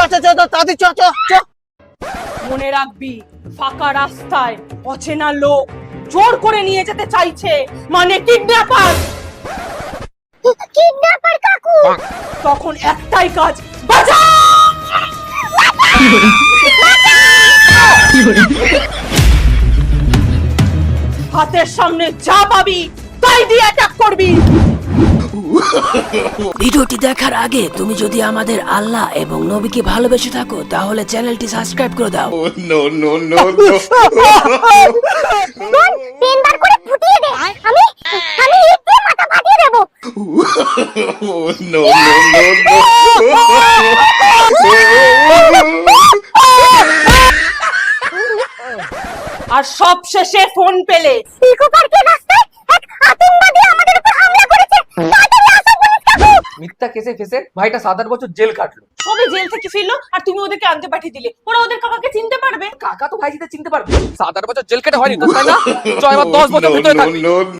আচ্ছা তাড়াতাড়ি চ চ চ। মনে রাখবি, ফাঁকা রাস্তায় অচেনা লোক জোর করে নিয়ে যেতে চাইছে, মানে কিডন্যাপার। কিডন্যাপার কাকু। তখন একটাই কাজ, বাঁচা! হাতের সামনে যা পাবি তাই দিয়ে অ্যাটাক করবি। ভিডিওটি দেখার আগে তুমি যদি আমাদের আল্লাহ এবং নবীকে ভালোবেসে থাকো তাহলে চ্যানেলটি সাবস্ক্রাইব করে দাও। no. বোন, 3 বার করে ফুটিয়ে দে। আমি ইট দিয়ে মাথা ফাটিয়ে দেব। no. আর সব শেষে ফোন পেলে ইকো পার্কের রাস্তায় এক আতঙ্কবাদী আমাদের উপর হামলা করেছে। তাড়াতাড়ি আসো পুলিশ কাকু। মিথ্যা কেসে ফেসে ভাইটা 7-8 বছর জেল কাটলো। সবে জেল থেকে ফিরলো আর তুমি ওদেরকে আনতে পাঠিয়ে দিলে। ওরা ওদের কাকাকে চিনতে পারবে? কাকা তো ভাইজিতে চিনতে পারবে। 7-8 বছর জেল কেটে হয়নি তো, তাই না? চ এবার 10 বছর ভিতরে থাকবি। no.